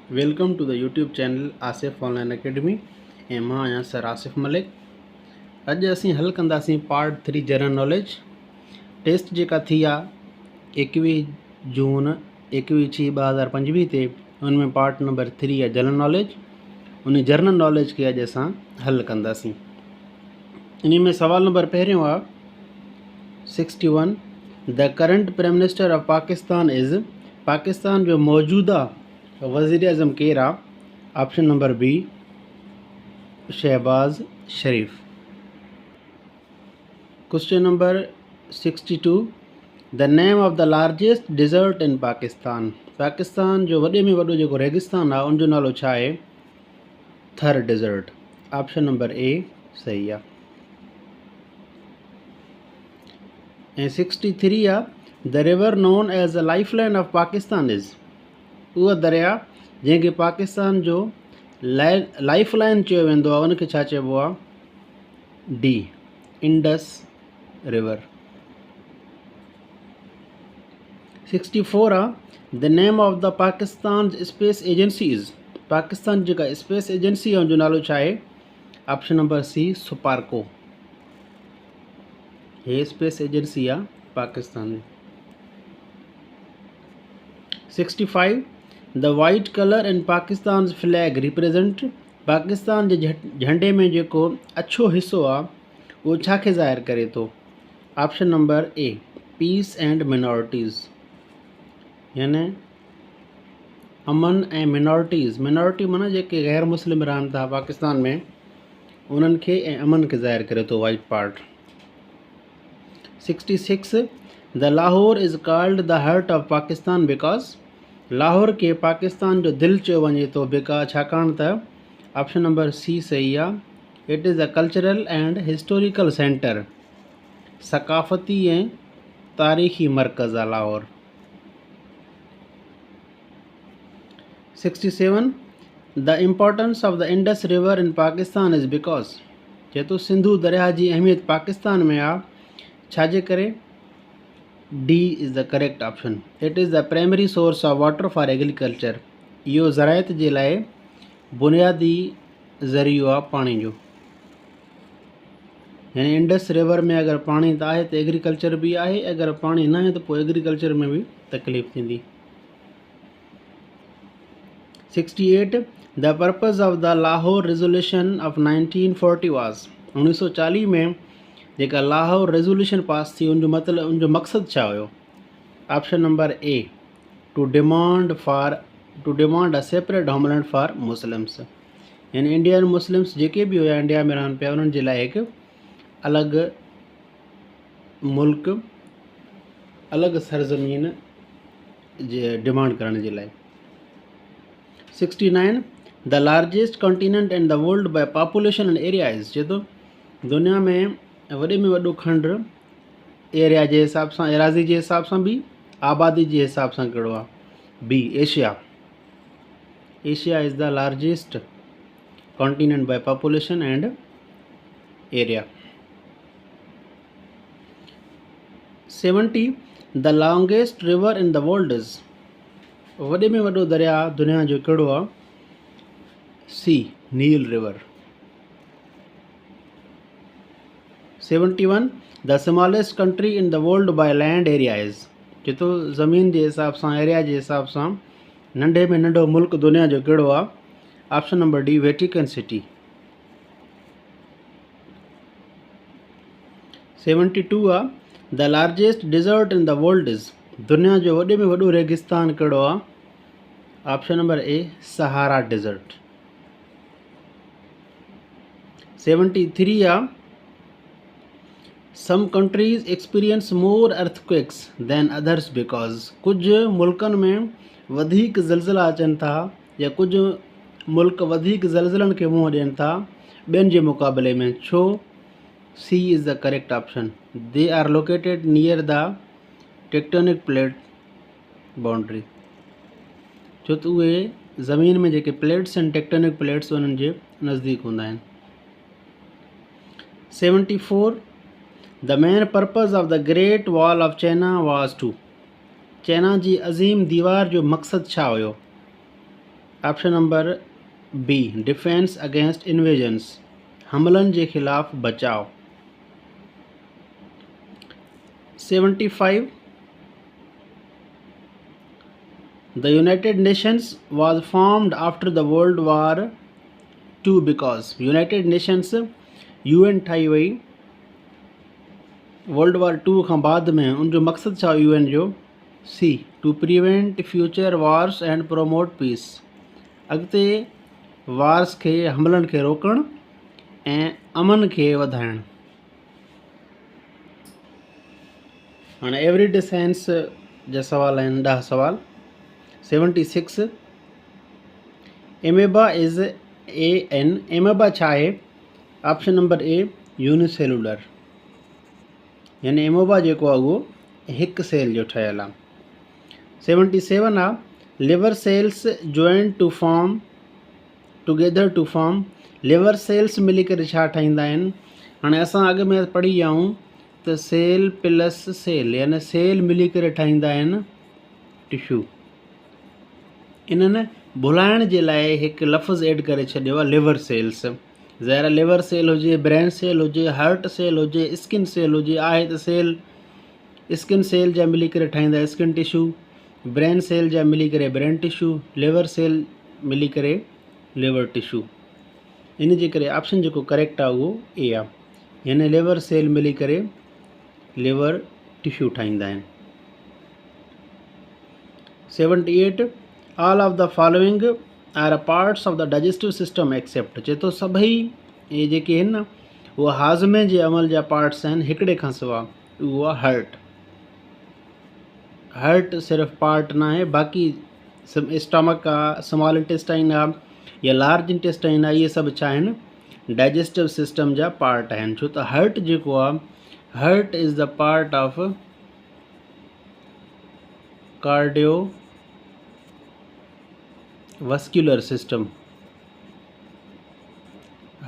Welcome to the YouTube channel Asif online academy ऐं मां आहियां सर आसिफ मलिक। अॼु असीं हल कंदासीं पार्ट 3 जनरल नॉलेज। टेस्ट जेका थी आहे 21 जून 21/6/2025 ते उनमें पार्ट नंबर 3 आहे जनरल नॉलेज। उन जनरल नॉलेज खे अॼु असां हल कंदासीं। इन में सवाल नंबर पहिरियों आहे 61 the current prime minister of Pakistan is. Pakistan जो मौजूदा वज़ीर आज़म केरु आहे? Option number B Shahbaz Sharif. Question number 62 the name of the largest desert in Pakistan. Pakistan जो वॾे में वॾो जेको रेगिस्तान आहे उनजो नालो छा आहे? थर डिज़र्ट। ऑप्शन नंबर ए सही आहे। ऐं 63 आहे the river known as a life line of Pakistan is. उहा दरिया जंहिंखे पाकिस्तान जो लाइफ लाइन चयो वेंदो आहे उनखे छा चइबो आहे? D Indus river. 64 आहे the name of the Pakistan space agency is. Pakistan जेका स्पेस एजेंसी आहे उनजो नालो छा आहे? Option number C Suparco. हे स्पेस एजेंसी आहे पाकिस्तान में। 65 the white colour in Pakistan flag represent. Pakistan जे झंडे में जेको अछो हिस्सो आहे उहो छा खे ज़ाहिर करे थो? Option number A peace and minorities, यानी अमन ऐं मिनॉरिटीज़। मिनॉरिटी माना जेके गैर मुस्लिम रहनि था पाकिस्तान में उन्हनि खे ऐं अमन खे ज़ाहिर करे थो white part. 66 the Lahore is called the heart of Pakistan because. Lahore के पाकिस्तान जो दिलि चयो वञे थो बिकॉज छाकाणि त ऑप्शन नंबर सी सही आहे। It is a cultural and historical centre. सकाफ़ती ऐं तारीख़ी मरकज़ आहे Lahore. 67 the importance of the Indus river in Pakistan is because. चए थो सिंधु दरिया जी अहमियत पाकिस्तान में आहे छाजे करे? D is the correct option. It is the primary source of water for agriculture. इहो ज़रायत जे लाइ बुनियादी ज़रियो आहे पाणी जो। यानी इंडस रिवर में अगरि पाणी त आहे त एग्रीकल्चर बि आहे, अगरि पाणी न आहे त पोइ एग्रीकल्चर में बि तकलीफ़ थींदी। 68 the purpose of the Lahore resolution of 1940 was. 1940 में जेका लाहौर रेज़ोल्यूशन पास थी उनजो मतिलबु उनजो मक़सदु छा हुयो? Option number A to demand a separate homeland for Muslims. यानी इंडियन मुस्लिम्स जेके बि हुया इंडिया में रहनि पिया उन्हनि जे लाइ हिकु अलॻि मुल्क, अलॻि सरज़मीन जे डिमांड करण जे लाइ। 69 the largest continent in the world bye population and area is. चए थो दुनिया में वॾे में वॾो खंड एरिया जे हिसाब सां, एराज़ी जे हिसाब सां बि, आबादी जे हिसाब सां कहिड़ो आहे? B Asia. Asia is the largest continent by population and area. 70 the longest river in the world is. वॾे में वॾो दरिया दुनिया जो कहिड़ो आहे? C Nile river. 71 the smallest country in the world by land area is. चए थो ज़मीन जे हिसाब सां, एरिया जे हिसाब सां नंढे में नंढो मुल्क दुनिया जो कहिड़ो आहे? Option number D Vatican city. 72 आहे the largest desert in the world is. दुनिया जो वॾे में वॾो रेगिस्तान कहिड़ो आहे? Option number A Sahara desert. 73 आहे some countries experience more earthquakes than others because. कुझु मुल्कनि में वधीक ज़लज़ला अचनि था या कुझु मुल्क वधीक ज़लज़लनि खे मुंहुं ॾियनि था ॿियनि जे मुक़ाबले में। छो? C is the correct option. They are located near the tectonic plate boundary. छो त उहे ज़मीन में जेके प्लेट्स आहिनि टेक्टोनिक प्लेट्स उन्हनि जे नज़दीक हूंदा आहिनि। 74 the main purpose of the great wall of China was to. China जी अज़ीम दीवार जो मक़सदु छा हुयो? Option number B defence against invasions, हमलनि जे ख़िलाफ़ बचाव। 75 The United Nations was formed after the World War II because United Nations UN ठाही वई वर्ल्ड वार टू खां बाद में। उनजो मक़सदु छा UN जो? C to prevent future wars and promote peace, अॻिते वार्स खे हमलनि खे रोकणु ऐं अमन खे वधाइणु। हाणे एवरीडे साइंस जा सवाल आहिनि 10 सवाल। 76 एमेबा इज़ एमेबा छा आहे? ऑप्शन नंबर ए यूनिसेलुलर, यानी एमोबा जेको आहे उहो हिकु सेल जो ठहियलु आहे। 77 आहे liver cells join together to form, liver cells मिली करे छा ठाहींदा आहिनि? हाणे असां अॻु में पढ़ी विया आहियूं त सेल प्लस सेल, यानी सेल मिली करे ठाहींदा आहिनि टिश्यू। इन्हनि भुलाइण जे लाइ हिकु लफ़्ज़ ऐड करे छॾियो आहे लिवर सेल्स। ज़ाहिर लिवर सेल हुजे, ब्रेन सेल हुजे, हार्ट सेल हुजे, स्किन सेल हुजे, आहे त सेल स्किन सेल जा मिली करे ठाहींदा स्किन टिश्यू, ब्रेन सेल जा मिली करे ब्रेन टिश्यू, लिवर सेल मिली करे लिवर टिश्यू। इन जे करे ऑप्शन जेको करेक्ट आहे उहो ए आहे, यानी लिवर सेल मिली करे लिवर टिश्यू ठाहींदा आहिनि। 78 all of the following are parts of the digestive system except, चए थो सभई इहे जेके आहिनि न उहे हाज़मे जे अमल जा पार्ट्स आहिनि हिकिड़े खां सवाइ, उहो आहे हार्ट। हार्ट सिर्फ़ु पार्ट न आहे, बाक़ी स्टमक आहे, स्मॉल इंटेस्टाइन आहे या लार्ज इंटेस्टाइन आहे, इहे सभु छा आहिनि? डाइजेस्टिव सिस्टम जा पार्ट आहिनि। छो त हार्ट जेको आहे, heart is the part of cardiovascular system,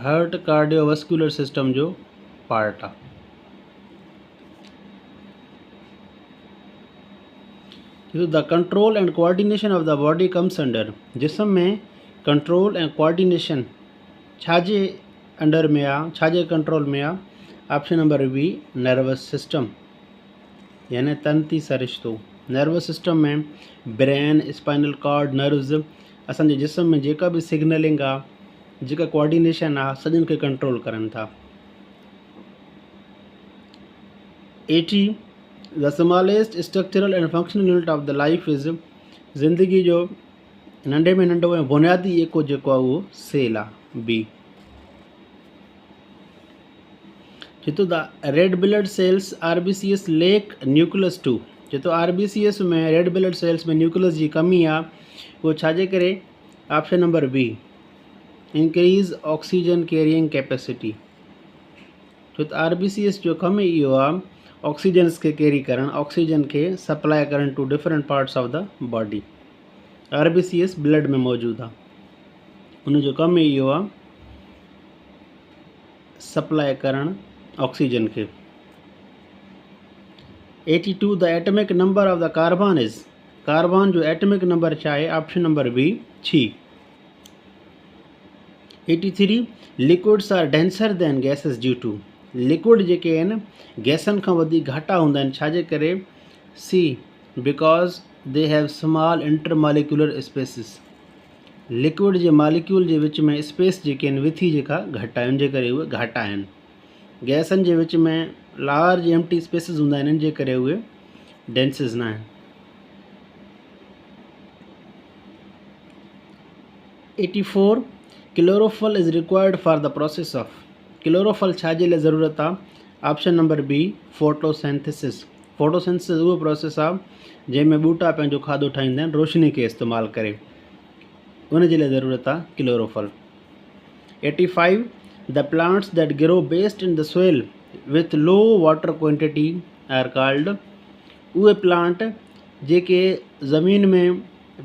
heart cardiovascular system जो पार्ट आहे। The control and coordination of the body comes under, जिस्म में कंट्रोल ऐं कोऑर्डिनेशन छाजे अंडर में आहे, छाजे कंट्रोल में आहे? Option number B nervous system, यानी तंती सरिश्तो। नर्वस सिस्टम में ब्रेन, स्पाइनल कॉर्ड, नर्व्स असांजे जिस्म में जेका बि सिग्नलिंग आहे, जेका कोऑर्डिनेशन आहे, सॼनि खे कंट्रोल करनि था। 80 the smallest structural and functional unit of the life is, ज़िंदगी जो नंढे में नंढो ऐं बुनियादी एको जेको आहे उहो सेल आहे, बी। चए थो the red blood cells RBCS lack nucleus to, चए थो RBCS में रेड ब्लड सेल्स में न्यूक्लियस जी कमी आहे, उहो छाजे करे? Option number B increase oxygen carrying capacity. छो त RBCS जो कमु इहो आहे ऑक्सीजन्स खे कैरी करणु, ऑक्सीजन खे सप्लाई करणु to different parts of the body. RBCS blood में मौजूदु आहे, उनजो कमु इहो आहे सप्लाई करणु ऑक्सीजन खे। 82 the atomic number of the carbon is, carbon जो एटमिक नंबर छा आहे? Option number B 6। 83 liquids are denser than gases due to, liquid जेके आहिनि गैसनि खां वधीक घाटा हूंदा आहिनि, छाजे करे? C because they have small intermolecular spaces, liquid जे मॉलिक्यूल जे विच में स्पेस जेके आहिनि विथी जेका घटि आहे, उनजे करे उहे घाटा आहिनि। गैसनि जे विच में लार्ज एम्प्टी स्पेसिस हूंदा आहिनि, इन जे करे उहे डेंसिस न आहिनि। 84 chlorophyll is required for the process of, chlorophyll छाजे लाइ ज़रूरत आहे? Option number B photosynthesis, photosynthesis उहो प्रोसेस आहे जंहिंमें ॿूटा पंहिंजो खाधो ठाहींदा आहिनि रोशनी खे इस्तेमालु करे, उन जे लाइ ज़रूरत आहे chlorophyll. 85 the plants that grow best in the soil with low water quantity are called, उहे प्लांट जेके ज़मीन में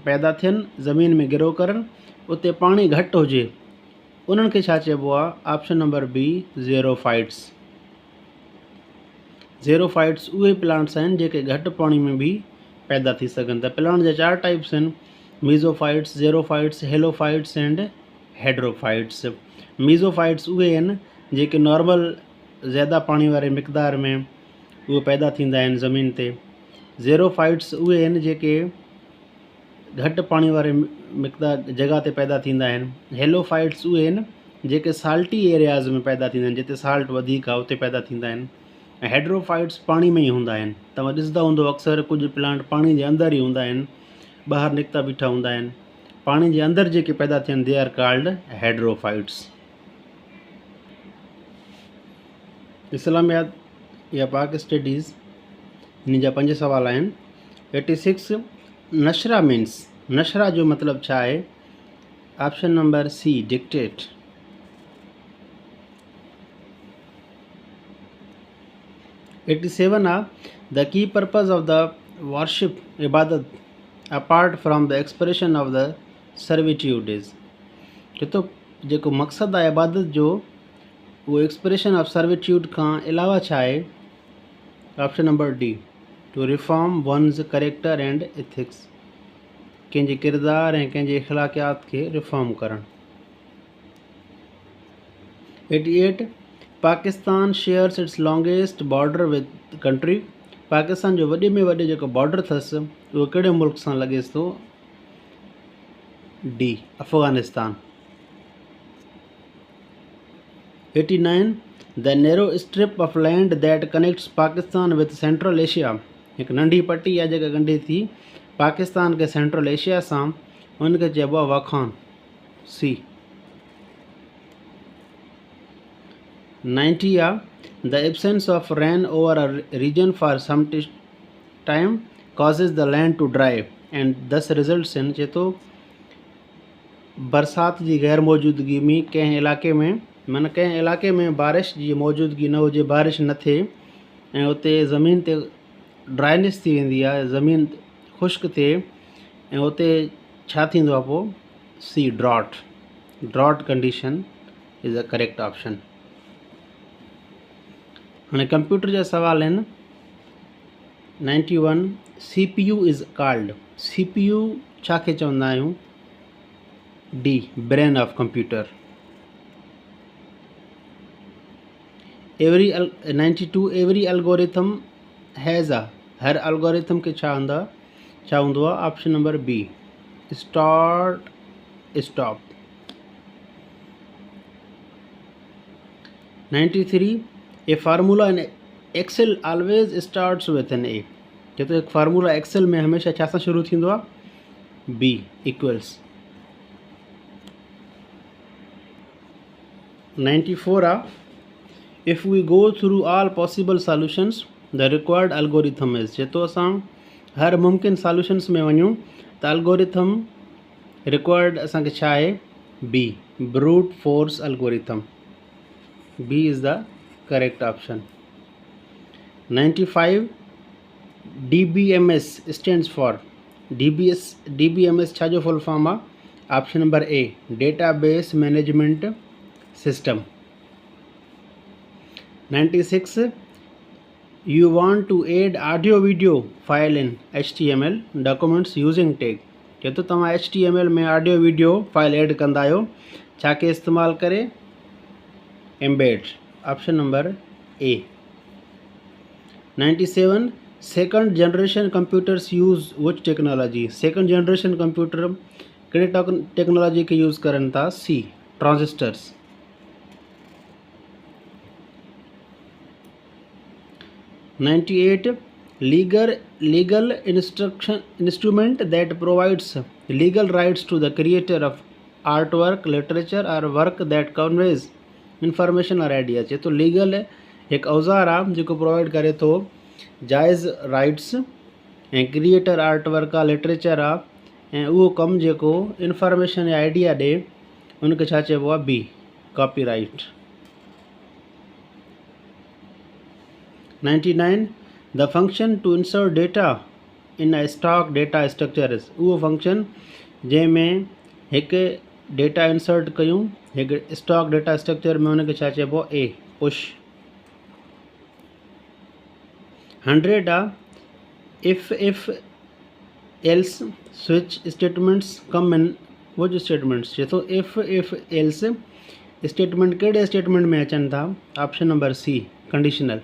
पैदा थियनि, ज़मीन में ग्रो करनि, उते पाणी घटि हुजे, उन्हनि खे छा चइबो आहे? Option number B xerophytes. Xerophytes उहे प्लांट्स आहिनि जेके घटि पाणी में बि पैदा थी सघनि था। प्लांट जा 4 टाइप्स आहिनि, मीज़ोफाइट्स, ज़ेरोफाइट्स, हेलोफाइट्स एंड हेड्रोफाइट्स। मीज़ोफाइट्स उहे आहिनि जेके नॉर्मल ज़्यादा पाणी वारे मिक़दार में उहे पैदा थींदा आहिनि ज़मीन ते। ज़ेरोफाइट्स उहे आहिनि जेके घटि पाणी वारे मिक़दार जॻह ते पैदा थींदा आहिनि। हेलोफाइट्स उहे आहिनि जेके साल्टी एरियाज़ में पैदा थींदा आहिनि, जिते साल्ट वधीक आहे उते पैदा थींदा आहिनि। ऐं हेड्रोफाइट्स पाणी में ई हूंदा आहिनि। तव्हां ॾिसंदा हूंदो अक्सर कुझु प्लांट पाणी जे अंदरि ई हूंदा आहिनि, ॿाहिरि निकिता बीठा हूंदा आहिनि। पाणी जे अंदरि जेके पैदा थियनि दे आर कॉल्ड हेड्रोफाइट्स। इस्लामियात या पाक स्टडीज़, हिन जा 5 सवाल आहिनि। 86 नशरा मीन्स, नशरा जो मतिलबु छा आहे? ऑप्शन नंबर सी डिक्टेट। 87 आहे the key purpose of the worship, इबादत apart from the expression of the servitude is. चए थो जेको मक़सदु आहे इबादत जो, उहो एक्सप्रेशन ऑफ सर्विट्यूड खां अलावा छा आहे? Option number D to reform one's character and ethics, कंहिंजे किरदार ऐं कंहिंजे इख़लाक़ियात खे रिफॉर्म करणु। 88 Pakistan shares its longest border with country. Pakistan जो वॾे में वॾो जेको बॉर्डर अथसि उहो कहिड़े मुल्क सां लॻेसि थो? D Afghanistan. 89 the narrow strip of land that connects Pakistan with central Asia. हिकु नंढी पट्टी आहे जेका ॻंढे थी पाकिस्तान खे सेंट्रल एशिया सां, उनखे चइबो आहे वाखान। सी। 90 आहे the absence of rain over a region for some time causes the land to dry and thus results in. चए थो बरसाति जी गैर मौजूदगी में कंहिं इलाइक़े में, माना कंहिं इलाइक़े में बारिश जी मौजूदगी न हुजे, बारिश न थिए ऐं उते ज़मीन ते ड्राइनेस थी वेंदी आहे, ज़मीन ख़ुश्क थिए ऐं उते छा थींदो आहे पोइ? C drought. Drought condition is a correct option. हाणे कंप्यूटर जा सवाल आहिनि। 91 CPU इज़ कॉल्ड। CPU छा खे चवंदा आहियूं? The brain of computer. 92 every algorithm has a, हर एल्गोरिथम के छा हूंदो आहे? Option number B start stop. 93 a formula in Excel always starts with an A. चए थो हिकु फार्मूला एक्सेल में हमेशह छा सां शुरू थींदो आहे? B equals. 94 आहे if we go through all possible solutions the required algorithm is. चए थो असां हर मुमकिन सॉल्यूशंस में वञूं त एल्गोरिथम रिक्वायर्ड असांखे छा आहे? B brute force algorithm. B is the correct option. 95 DBMS stands for. DBMS छा जो फुल फॉर्म आहे? Option number A database management system. 96 you want to add audio video file in HTML documents using tag। चए थो तव्हां HTML में audio video file add कंदा आहियो, छा के इस्तेमालु करे? Embed. Option number A. 97 second generation computers use which technology. Second generation computer कहिड़े टेक्नोलॉजी खे यूज़ करनि था? सी transistors. 98 legal instrument that provides legal rights to the creator of artwork, literature or work that conveys information or idea। चए तो legal एक औज़ार आहे जेको प्रोवाइड करे थो जाइज़ राइट्स ऐं क्रिएटर आर्ट वर्क आहे, लिटरेचर आहे ऐं उहो कमु जेको इंफॉर्मेशन या आइडिया ॾे उनखे छा चइबो आहे? B copyright. 99 the function to insert data in a stack data structure is. उहो फंक्शन जंहिंमें हिकु डेटा इंसर्ट कयूं हिकु स्टॉक डेटा स्ट्रक्चर में, उनखे छा चइबो आहे? ए पुश। 100 आहे if else switch statements come in वो स्टेटमेंट्स चए थो इफ़ एल्स स्टेटमेंट कहिड़े स्टेटमेंट में अचनि था। Option number C conditional.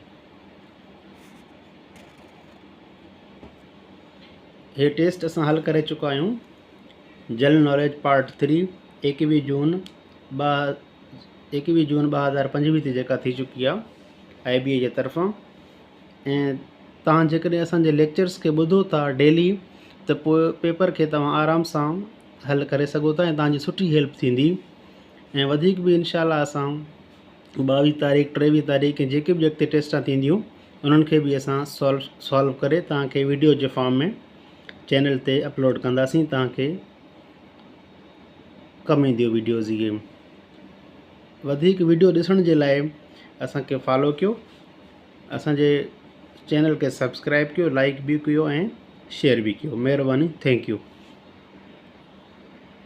ये टेस्ट असां हल करे चुका आहियूं। जनरल नॉलेज पार्ट 3 21 जून 2025 ते जेका थी चुकी आहे IBA जे तरफ़ां। ऐं तव्हां जेकॾहिं असांजे लेक्चर्स खे ॿुधो था डेली त पोइ पेपर खे तव्हां आराम सां हल करे सघो था ऐं तव्हांजी सुठी हेल्प थींदी। ऐं वधीक बि इनशाला असां 22 तारीख़ 23 तारीख़ जेके बि अॻिते टेस्टां थींदियूं उन्हनि खे बि असां सॉल्व करे तव्हांखे वीडियो जे फॉर्म में चैनल ते अपलोड कंदासीं। तव्हांखे कमु ईंदियूं वीडियोज़। इहे वधीक वीडियो ॾिसण जे लाइ असांखे फॉलो कयो, असांजे चैनल खे सब्सक्राइब कयो, लाइक भी कयो ऐं शेयर भी कयो। महिरबानी, थैंक यू।